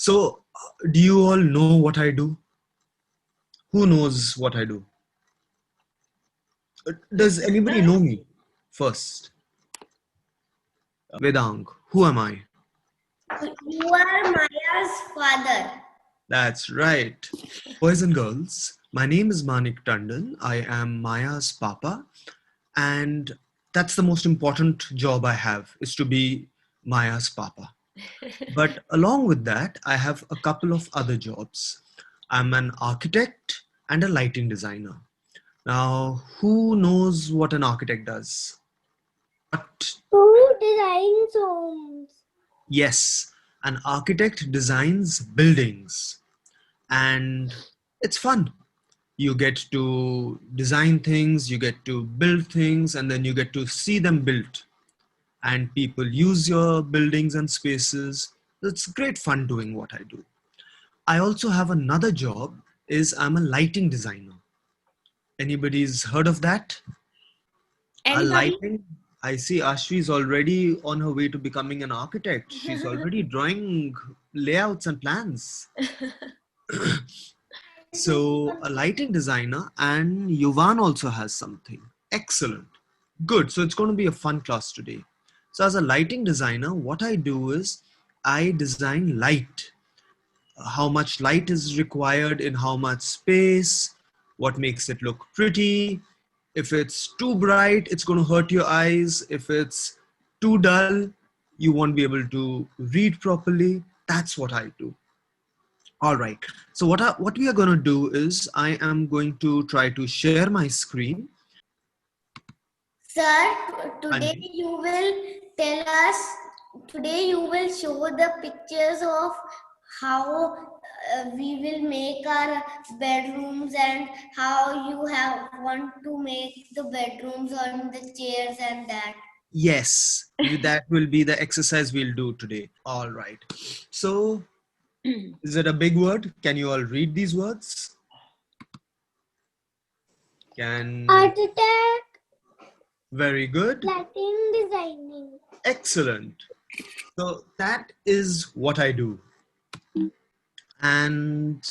So, do you all know what I do? Who knows what I do? Does anybody know me first? Vedang, who am I? You are Maya's father. That's right. Boys and girls, my name is Manik Tandon. I am Maya's papa, and that's the most important job I have is to be Maya's papa. But along with that, I have a couple of other jobs. I'm an architect and a lighting designer. Now, who knows what an architect does? But Who designs homes? yes, an architect designs buildings, and it's fun. You get to design things, you get to build things, and then you get to see them built. And people use your buildings and spaces. It's great fun doing what I do. I also have another job is I'm a lighting designer. Anybody's heard of that? A Anybody? lighting. I see Ashvi is already on her way to becoming an architect. She's already drawing layouts and plans. So a lighting designer, and Yuvan also has something. Excellent. Good. So it's going to be a fun class today. So as a lighting designer, what I do is I design light. How much light is required in how much space, what makes it look pretty. If it's too bright, it's going to hurt your eyes. If it's too dull, you won't be able to read properly. That's what I do. All right. So what we are going to do is I am going to try to share my screen. Sir, today you will tell us, today you will show the pictures of how we will make our bedrooms and how you want to make the bedrooms on the chairs and that. Yes, that will be the exercise we'll do today. All right. So is it a big word? Can you all read these words? Architect. Very good. Lighting designing. Excellent. So that is what I do. And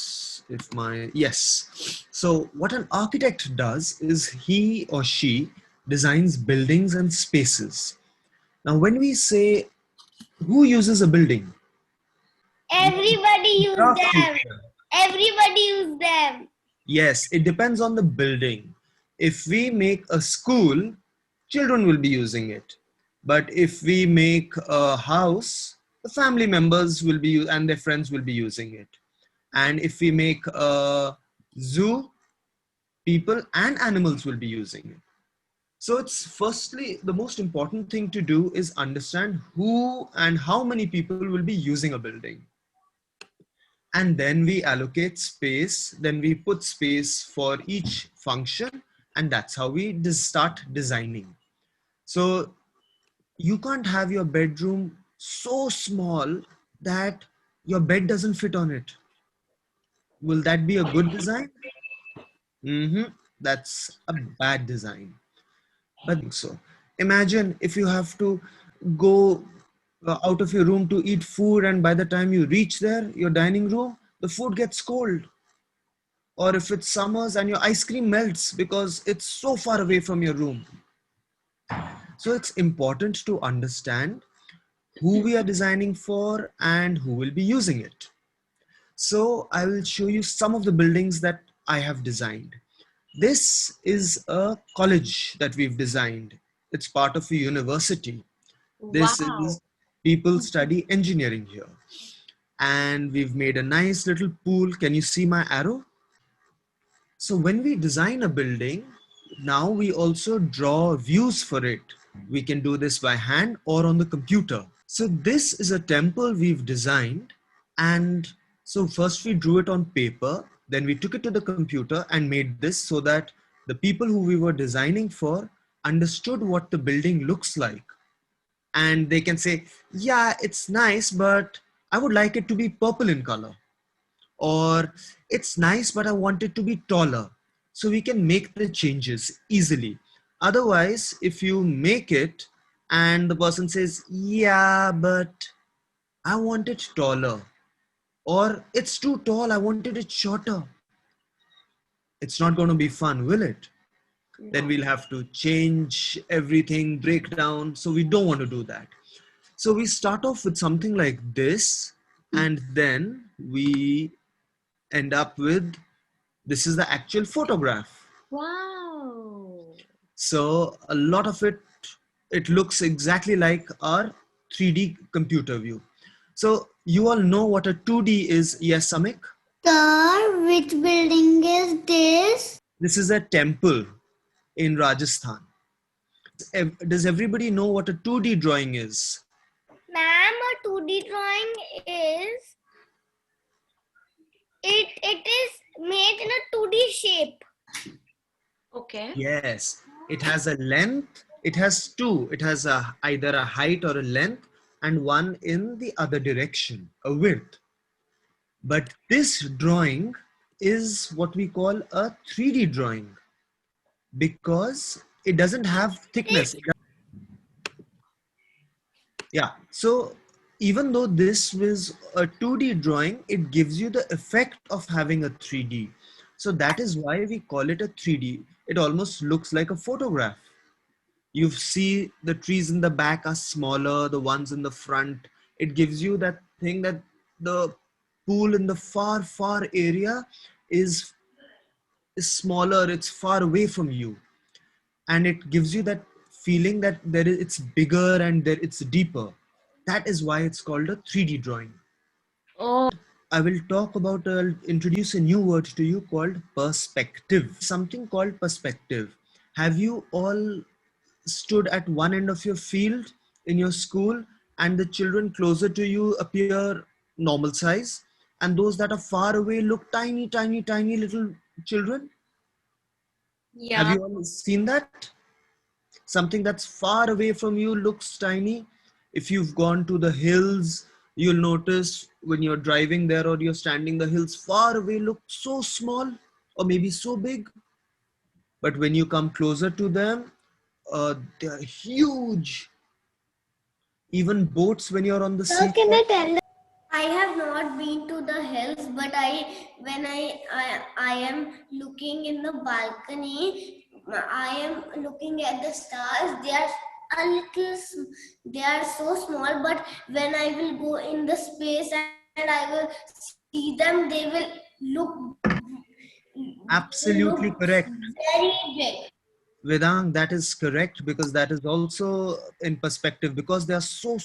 yes. So what an architect does is he or she designs buildings and spaces. Now, when we say who uses a building? Everybody use them. People. Everybody use them. Yes, it depends on the building. If we make a school, children will be using it. But if we make a house, the family members will be and their friends will be using it. And if we make a zoo, people and animals will be using it. So it's firstly, the most important thing to do is understand who and how many people will be using a building. And then we allocate space, then we put space for each function, and that's how we start designing. So you can't have your bedroom so small that your bed doesn't fit on it. Will that be a good design? That's a bad design. But so imagine if you have to go out of your room to eat food, and by the time you reach there, your dining room, the food gets cold. Or if it's summers and your ice cream melts because it's so far away from your room. So it's important to understand who we are designing for and who will be using it. So I will show you some of the buildings that I have designed. This is a college that we've designed. It's part of a university. This is people study engineering here. And we've made a nice little pool. Can you see my arrow? So when we design a building, now we also draw views for it. We can do this by hand or on the computer. So this is a temple we've designed. And so first we drew it on paper, then we took it to the computer and made this so that the people who we were designing for understood what the building looks like. And they can say, yeah, it's nice, but I would like it to be purple in color. Or it's nice, but I want it to be taller. So we can make the changes easily. Otherwise, if you make it and the person says, yeah, but I want it taller, Or it's too tall, I wanted it shorter. It's not going to be fun, will it? Then we'll have to change everything, break down. So we don't want to do that. So we start off with something like this, and then we end up with this is the actual photograph. Wow. So a lot of it looks exactly like our 3D computer view. So you all know what a 2D is, yes, Samik? Sir, which building is this? This is a temple in Rajasthan. Does everybody know what a 2D drawing is? Ma'am, a 2D drawing is it is made in a 2D shape. Okay. Yes, it has a length. It has two. It has either a height or a length, and one in the other direction, a width. But this drawing is what we call a 3D drawing because it doesn't have thickness. Yeah. So even though this was a 2D drawing, it gives you the effect of having a 3D. So that is why we call it a 3D. It almost looks like a photograph. You see the trees in the back are smaller, the ones in the front. It gives you that thing that the pool in the far area is smaller, it's far away from you. And it gives you that feeling that it's bigger and that it's deeper. That is why it's called a 3D drawing. Oh. I will talk about, introduce a new word to you called perspective. Something called perspective. Have you all stood at one end of your field in your school and the children closer to you appear normal size and those that are far away look tiny little children? Have Yeah. you all seen that? Something that's far away from you looks tiny. If you've gone to the hills, you'll notice when you're driving there or you're standing, the hills far away look so small or maybe so big. But when you come closer to them, they're huge. Even boats when you're on the Sir, sea. can I tell? I have not been to the hills, but when I am looking in the balcony, I am looking at the stars. They are a little, they are so small. But when I will go in the space and I will see them, they will look Absolutely correct. very big. Vedang, that is correct because that is also in perspective because they are so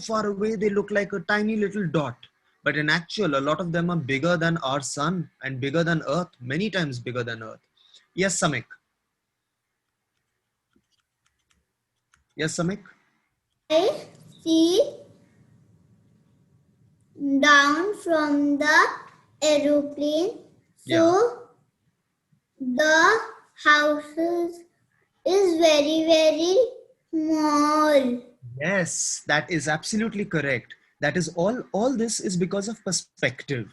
far away, they look like a tiny little dot. But in actual, a lot of them are bigger than our sun and bigger than Earth, many times bigger than Earth. Yes, Samik. Yes, Samik. I see down from the aeroplane. Yeah. So the houses is very small. Yes, that is absolutely correct. That is all this is because of perspective.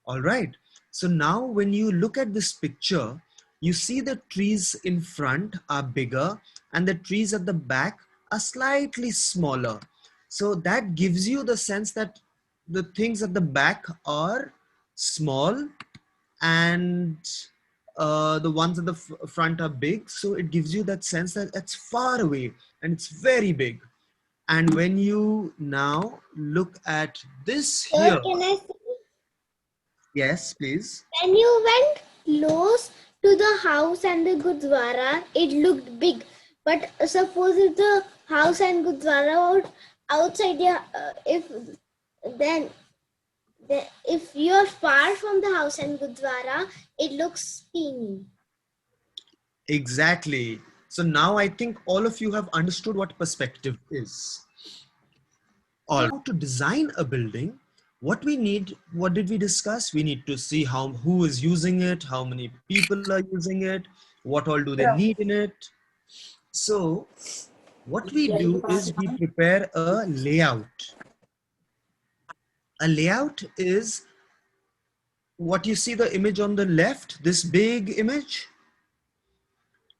All right. So now when you look at this picture, you see the trees in front are bigger and the trees at the back are slightly smaller. So that gives you the sense that the things at the back are small and the ones at the front are big. So it gives you that sense that it's far away and it's very big. And when you now look at this Sir, here, can I say, yes, please. when you went close to the house and the Gurdwara, it looked big. But suppose if the house and Gurdwara were outside, if then if you are far from the house and Gurdwara, it looks teeny. Exactly. So now I think all of you have understood what perspective is. All right. To design a building, what we need, what did we discuss? We need to see who is using it, how many people are using it, what all do they need in it. So what we do is we prepare a layout. A layout is what you see the image on the left, this big image.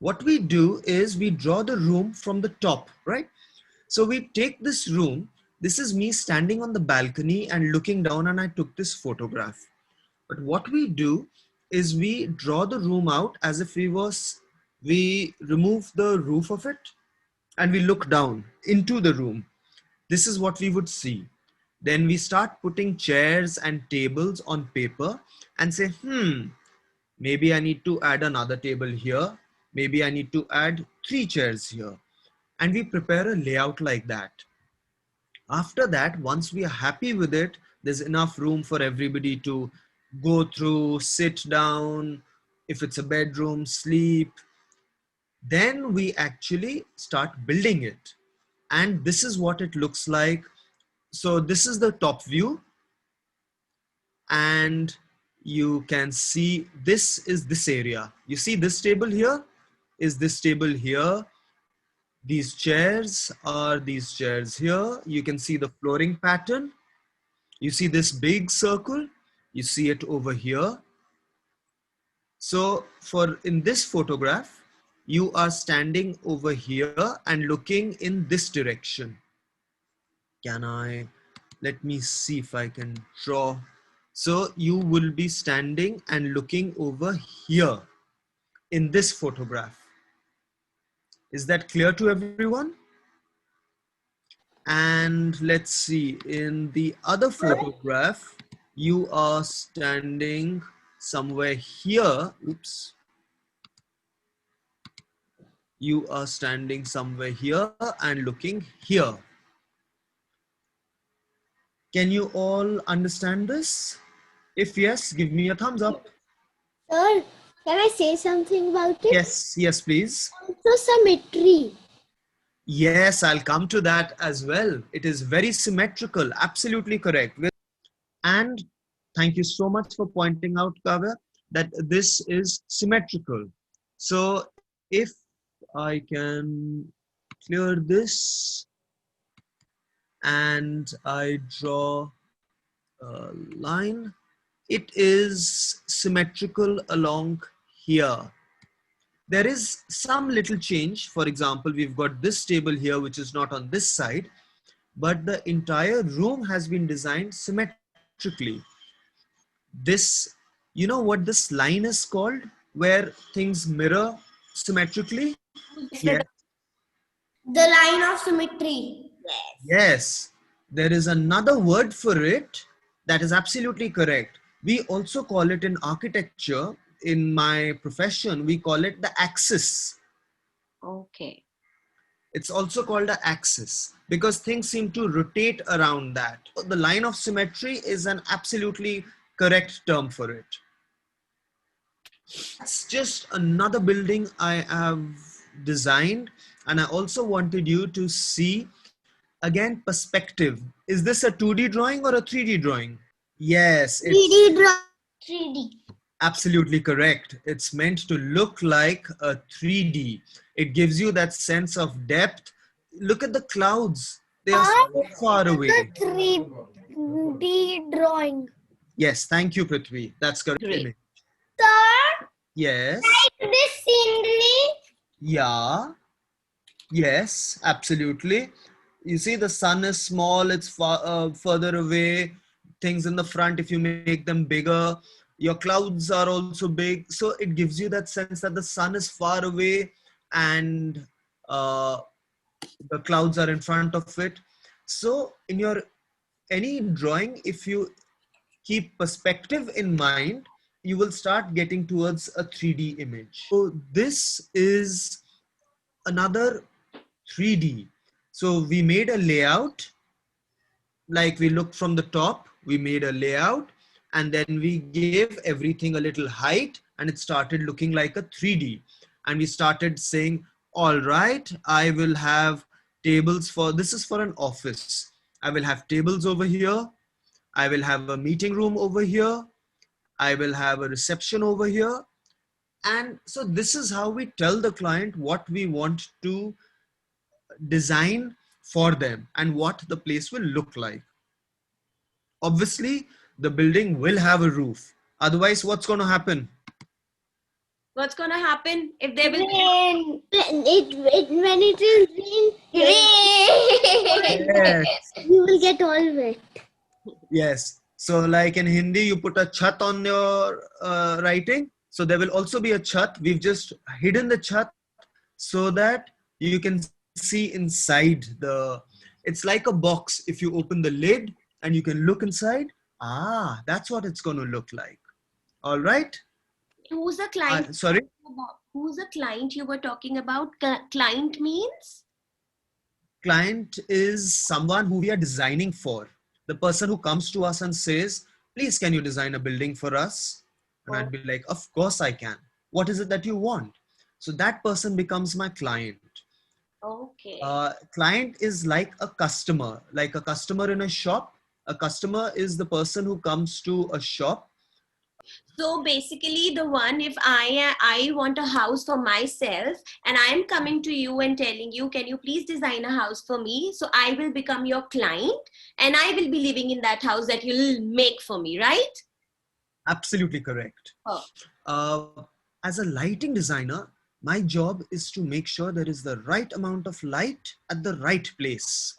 What we do is we draw the room from the top, right? So we take this room, This is me standing on the balcony and looking down, and I took this photograph. But what we do is we draw the room out as if we remove the roof of it and we look down into the room. This is what we would see. Then we start putting chairs and tables on paper and say, maybe I need to add another table here. Maybe I need to add 3 chairs here. And we prepare a layout like that. After that, once we are happy with it, there's enough room for everybody to go through, sit down, if it's a bedroom, sleep. Then we actually start building it. And this is what it looks like. So this is the top view. And you can see this is this area. You see this table here is this table here. These chairs are these chairs here. You can see the flooring pattern. You see this big circle. You see it over here. So in this photograph, you are standing over here and looking in this direction. Let me see if I can draw. So you will be standing and looking over here in this photograph. Is that clear to everyone? And let's see, in the other photograph, you are standing somewhere here. Oops. You are standing somewhere here and looking here. Can you all understand this? If yes, give me a thumbs up. Sir, can I say something about it? Yes, please. Also symmetry. Yes, I'll come to that as well. It is very symmetrical, absolutely correct. And thank you so much for pointing out, Kavya, that this is symmetrical. So if I can clear this and I draw a line, it is symmetrical along here. There is some little change. For example, we've got this table here, which is not on this side, but the entire room has been designed symmetrically. This, you know what this line is called, where things mirror symmetrically? Yes. The line of symmetry. Yes. There is another word for it that is absolutely correct. We also call it in architecture, in my profession, we call it the axis. Okay. It's also called an axis because things seem to rotate around that. The line of symmetry is an absolutely correct term for it. It's just another building I have designed, and I also wanted you to see again perspective. Is this a 2D drawing or a 3D drawing? Yes, it's 3D drawing. 3D. absolutely correct. It's meant to look like a 3D. It gives you that sense of depth. Look at the clouds. They are so far away. 3D drawing. Yes, thank you, Prithvi. That's correct. Great. Sir, Yes. like this scenery. Yeah. Yes, absolutely. You see, the sun is small. It's further away. Things in the front, if you make them bigger, your clouds are also big. So it gives you that sense that the sun is far away and the clouds are in front of it. So in your any drawing, if you keep perspective in mind, you will start getting towards a 3D image. So this is another 3D. So we made a layout, like we looked from the top, we made a layout, and then we gave everything a little height, and it started looking like a 3D. And we started saying, all right, I will have tables for, this is for an office. I will have tables over here. I will have a meeting room over here. I will have a reception over here. And so this is how we tell the client what we want to design for them and what the place will look like. Obviously, the building will have a roof. Otherwise, what's going to happen? What's gonna happen if there will be Rain. When it will rain. Yes. You will get all wet. Yes. So like in Hindi, you put a chat on your writing. So there will also be a chat. We've just hidden the chat so that you can see inside the, it's like a box. If you open the lid and you can look inside, that's what it's going to look like. All right. who's the client? Sorry. Who's the client you were talking about? Client means? Client is someone who we are designing for. The person who comes to us and says, please, can you design a building for us? And I'd be like, of course I can. What is it that you want? So that person becomes my client. Okay. Client is like a customer in a shop. A customer is the person who comes to a shop. So basically, the one, if I want a house for myself and I'm coming to you and telling you, can you please design a house for me? So I will become your client and I will be living in that house that you'll make for me, right? Absolutely correct. Oh. As a lighting designer, my job is to make sure there is the right amount of light at the right place.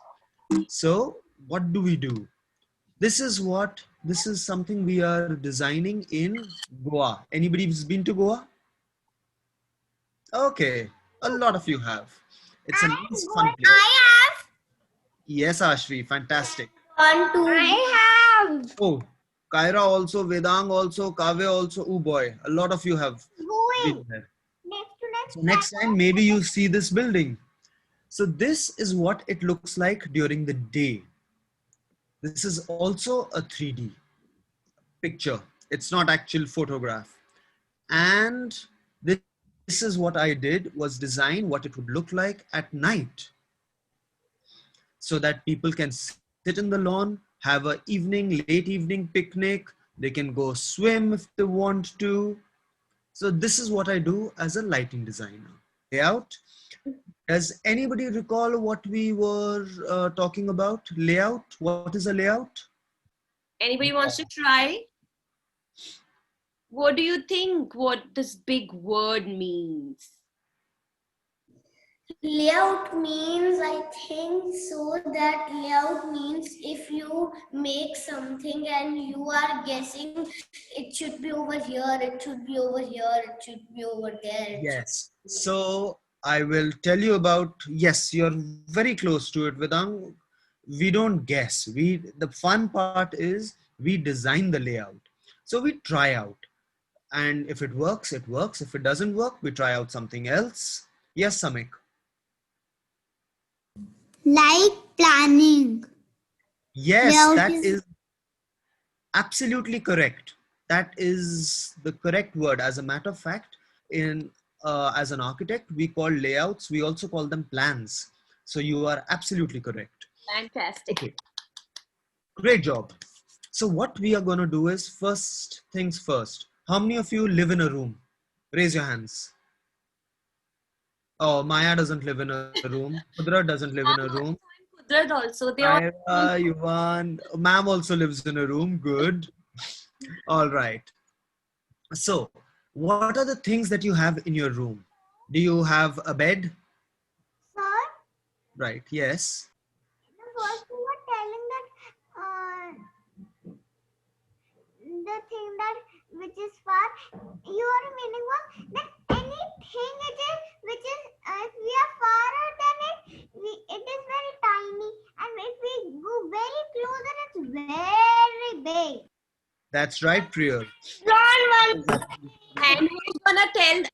So what do we do? This is something we are designing in Goa. Anybody's been to Goa? Okay, a lot of you have. It's a nice fun place. I Yes, Ashvi, fantastic. have. I have. Oh, Kaira also, Vedang also, Kavya also. Oh boy, a lot of you have been Going. there. Next to So next time, maybe you see this building. So this is what it looks like during the day. This is also a 3D picture. It's not actual photograph. And this is what I did, was design what it would look like at night, so that people can sit in the lawn, have a late evening picnic. They can go swim if they want to. So this is what I do as a lighting designer. Layout. Does anybody recall what we were talking about? Layout. What is a layout? Anybody wants to try? What do you think what this big word means? layout means, I think so, that layout means if you make something and you are guessing it should be over here, it should be over here, it should be over there. Yes. So I will tell you about, yes, you're very close to it, Vedang. We don't guess. The fun part is we design the layout. So we try out. And if it works, it works. If it doesn't work, we try out something else. Yes, Samik. Like planning. Yes, Layout that is- is absolutely correct. That is the correct word. As a matter of fact, in as an architect, we call layouts, we also call them plans. So you are absolutely correct. Fantastic. Okay, great job. So what we are going to do is, first things first. How many of you live in a room? Raise your hands. Oh, Maya doesn't live in a room. Kudra doesn't live in a room. Kudrat also. They all Ira, Yuvan, ma'am also lives in a room. Good. All right. So, what are the things that you have in your room? Do you have a bed? Sir, Right. Yes. the first you were telling that the thing that which is far, your meaning was that anything it is which is if we are farther than it, it is very tiny, and if we go very closer, it's very big. That's right, Priya. And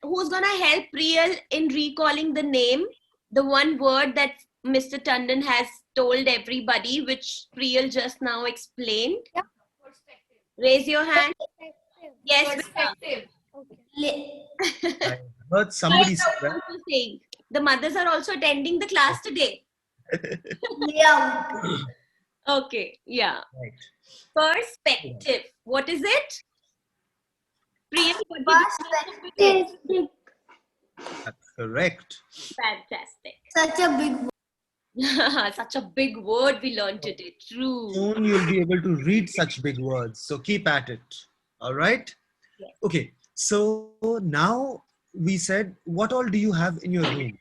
who's gonna help Priyal in recalling the name? The one word that Mr. Tandon has told everybody, which Priyal just now explained. Yeah. Raise your hand. Yes. Perspective. I heard somebody say that. Also saying. The mothers are also attending the class today. Layout. Okay, yeah. Right. Perspective. What is it? Priyal, what did you Perspective. That's correct. Fantastic. Such a big word. Such a big word we learned today. True. Soon you'll be able to read such big words. So keep at it. All right. Yes. Okay. So now we said, what all do you have in your room?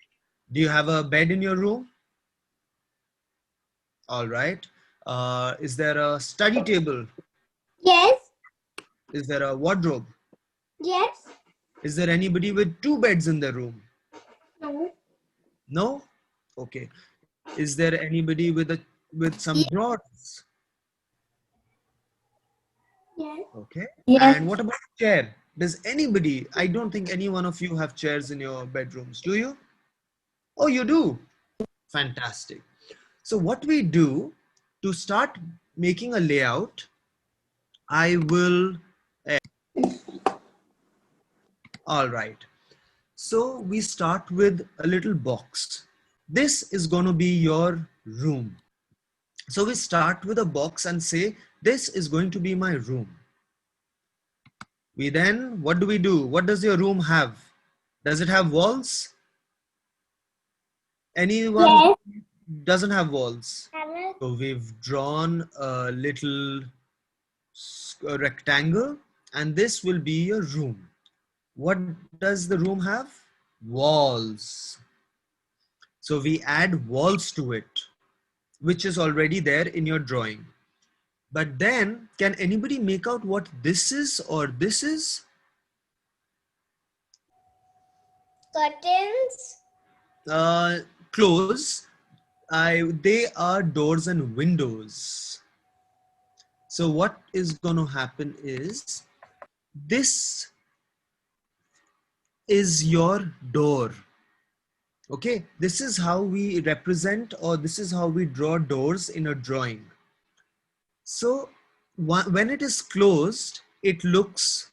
Do you have a bed in your room? All right. Is there a study table? Yes. Is there a wardrobe? Yes. Is there anybody with two beds in their room? No. No? Okay. Is there anybody with some drawers? Yes. Okay. Yes. And what about chair? Does anybody, I don't think any one of you have chairs in your bedrooms, do you? Oh, you do? Fantastic. So what we do to start making a layout, I will, all right. So we start with a little box. This is going to be your room. So we start with a box and say, this is going to be my room. We then, what do we do? What does your room have? Does it have walls? Anyone Yes. doesn't have walls? So we've drawn a little rectangle, and this will be your room. What does the room have? Walls. So we add walls to it, which is already there in your drawing. But then, can anybody make out what this is or this is? Curtains. Close. They are doors and windows. So what is going to happen is, this is your door. Okay, this is how we represent, or this is how we draw doors in a drawing. So when it is closed, it looks,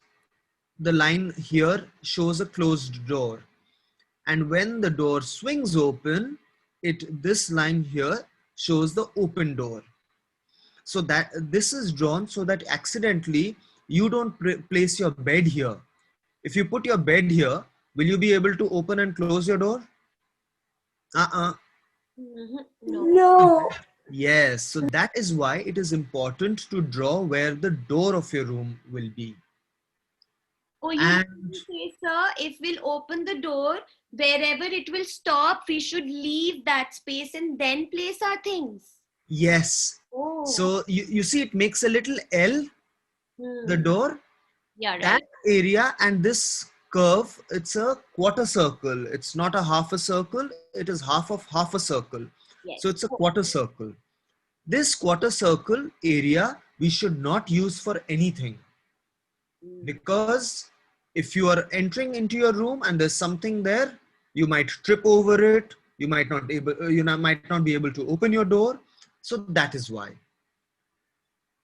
the line here shows a closed door. And when the door swings open, this line here shows the open door. So that this is drawn so that accidentally you don't place your bed here. If you put your bed here, will you be able to open and close your door? No. No. Yes, so that is why it is important to draw where the door of your room will be. Oh, you And mean to say, sir, if we'll open the door, wherever it will stop, we should leave that space and then place our things. yes, Oh. so you see it makes a little L, the door, Yeah, that right. area, and this curve, it's a quarter circle. It's not a half a circle, it is half of half a circle. So Yes. it's a quarter circle. This quarter circle area we should not use for anything, because if you are entering into your room and there's something there, you might trip over it, you might not might not be able to open your door. So that is why.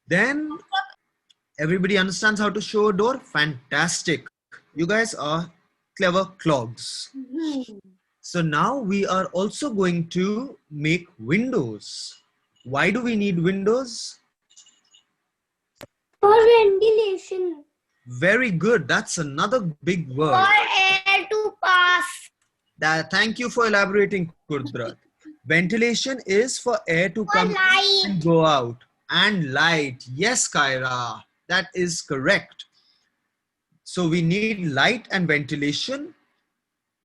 Then everybody understands how to show a door. Fantastic, you guys are clever clogs. So now we are also going to make windows. Why do we need windows? For ventilation. Very good. That's another big For word. air to pass. Thank you for elaborating, Kurdrat. Ventilation is for air to For come in light. and go out. And light. Yes, Kyra. That is correct. So we need light and ventilation,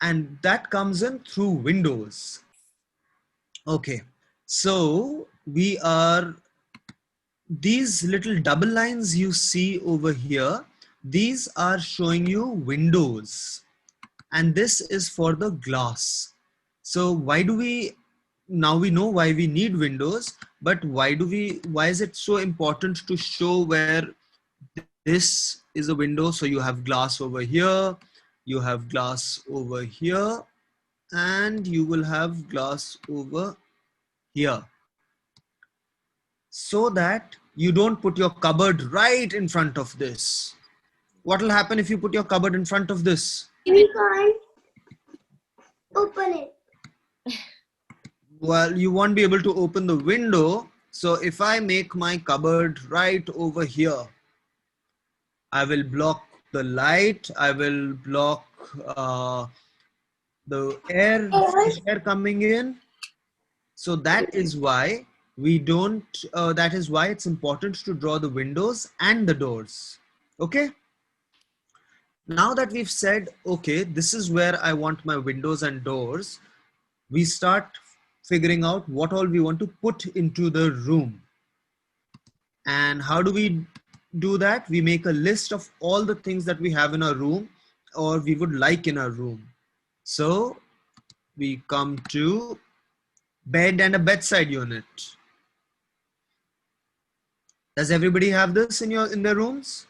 and that comes in through windows. Okay. So we are, these little double lines you see over here, these are showing you windows. And this is for the glass. So why do we, now we know why we need windows, but why is it so important to show where this is a window? So you have glass over here, you have glass over here, and you will have glass over here, so that you don't put your cupboard right in front of this. What will happen if you put your cupboard in front of this? We can't open it. Well, you won't be able to open the window. So if I make my cupboard right over here, I will block the light, I will block the air, fresh air coming in. So that is why we don't, that is why it's important to draw the windows and the doors. Okay. Now that we've said, okay, this is where I want my windows and doors, we start figuring out what all we want to put into the room. And how do we do that? We make a list of all the things that we have in our room or we would like in our room. So we come to bed and a bedside unit. Does everybody have this in their rooms?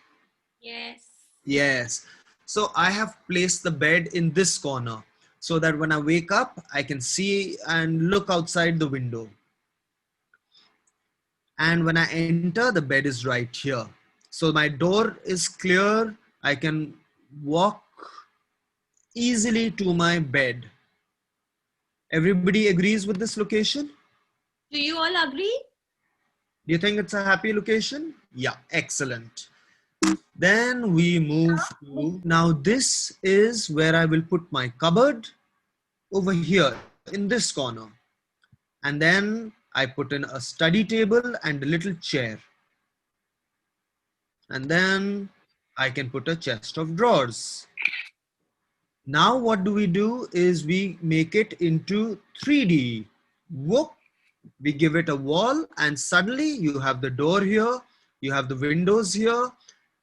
Yes. Yes. So I have placed the bed in this corner so that when I wake up, I can see and look outside the window. And when I enter, the bed is right here. So my door is clear. I can walk easily to my bed. Everybody agrees with this location? Do you all agree? Do you think it's a happy location? Yeah, excellent. Then we move to, now this is where I will put my cupboard over here in this corner. And then I put in a study table and a little chair. And then I can put a chest of drawers. Now what do we do is we make it into 3D. Whoop, we give it a wall and suddenly you have the door here, you have the windows here,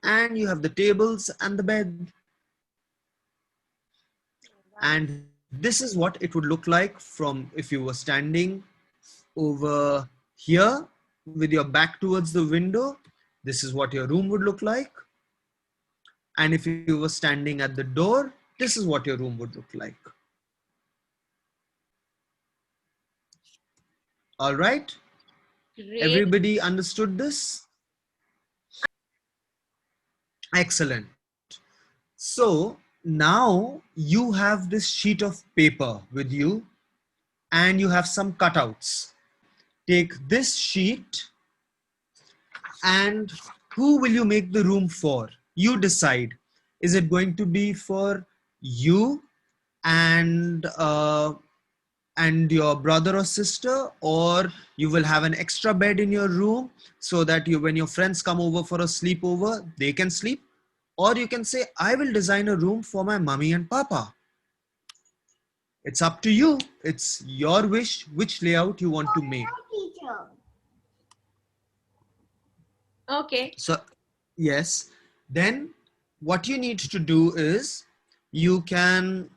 and you have the tables and the bed. And this is what it would look like from if you were standing over here with your back towards the window. This is what your room would look like. And if you were standing at the door, this is what your room would look like. All right. Great. Everybody understood this? Excellent. So now you have this sheet of paper with you and you have some cutouts. Take this sheet and who will you make the room for? You decide. Is it going to be for you and your brother or sister, or you will have an extra bed in your room so that when your friends come over for a sleepover, they can sleep? Or you can say, I will design a room for my mommy and papa. It's up to you. It's your wish which layout you want to make. Teacher. Okay. So, yes, then what you need to do is you can,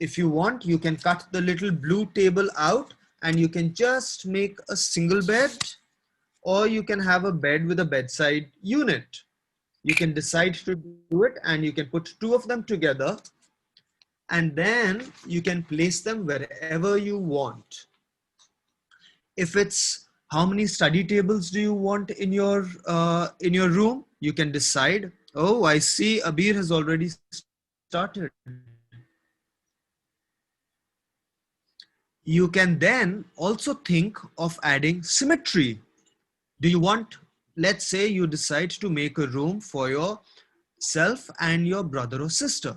if you want, you can cut the little blue table out and you can just make a single bed, or you can have a bed with a bedside unit. You can decide to do it and you can put two of them together and then you can place them wherever you want. If it's how many study tables do you want in your room, you can decide. Oh, I see Abir has already started. You can then also think of adding symmetry. Do you want, let's say you decide to make a room for yourself and your brother or sister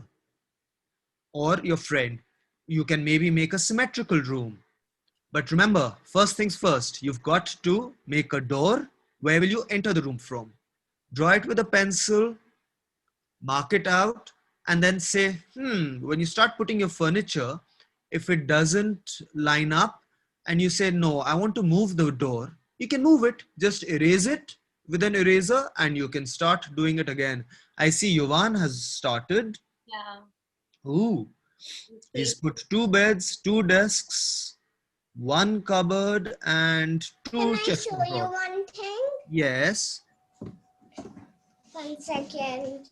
or your friend. You can maybe make a symmetrical room. But remember, first things first, you've got to make a door. Where will you enter the room from? Draw it with a pencil, mark it out, and then say, when you start putting your furniture, if it doesn't line up and you say, no, I want to move the door, you can move it, just erase it with an eraser and you can start doing it again. I see Yovan has started. Yeah. Ooh, he's put 2 beds, 2 desks, 1 cupboard and 2 Can I chests show of you drawers. one thing? Yes. 1 second.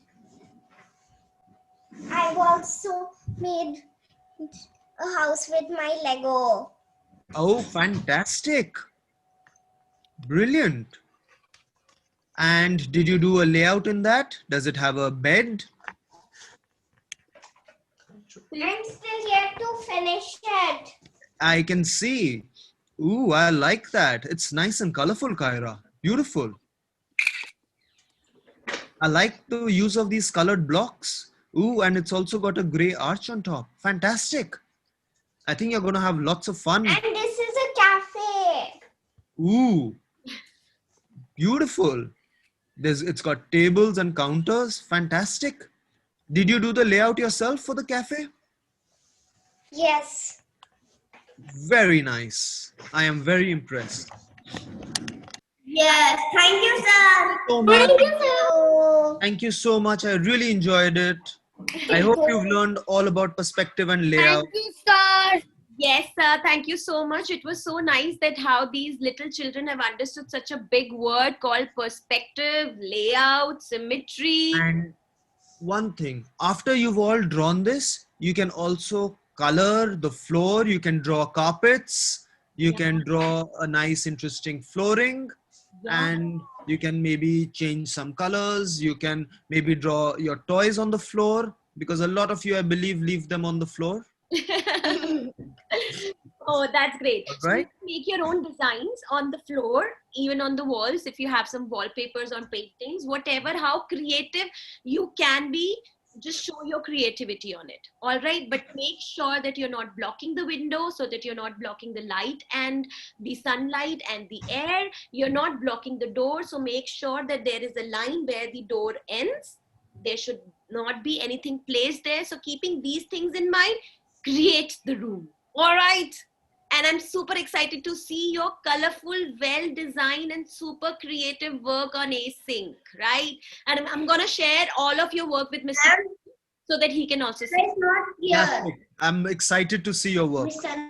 I've also made a house with my Lego. Oh, fantastic. Brilliant. And did you do a layout in that? Does it have a bed? I'm still yet to finish it. I can see. Ooh, I like that. It's nice and colorful, Kyra. Beautiful. I like the use of these colored blocks. Ooh, and it's also got a gray arch on top. Fantastic. I think you're going to have lots of fun. And this is a cafe. Ooh, beautiful. It's got tables and counters. Fantastic. Did you do the layout yourself for the cafe? Yes. Very nice. I am very impressed. Yes. Thank you, sir. So much. Thank you, sir. Thank you so much. I really enjoyed it. I hope you've learned all about perspective and layout. Thank you, sir. Yes, sir. Thank you so much. It was so nice that how these little children have understood such a big word called perspective, layout, symmetry. And one thing, after you've all drawn this, you can also color the floor. You can draw carpets. You can draw a nice, interesting flooring. Yeah. And you can maybe change some colors. You can maybe draw your toys on the floor, because a lot of you, I believe, leave them on the floor. Oh, that's great. All So you right. can make your own designs on the floor, even on the walls, if you have some wallpapers on paintings, whatever, how creative you can be, just show your creativity on it. All right. But make sure that you're not blocking the window, so that you're not blocking the light and the sunlight and the air. You're not blocking the door. So make sure that there is a line where the door ends. There should not be anything placed there. So keeping these things in mind creates the room. All right. And I'm super excited to see your colorful, well designed, and super creative work on async, right? And I'm going to share all of your work with Mr. so that he can also see. It's not That's here. it. I'm excited to see your work. Mr.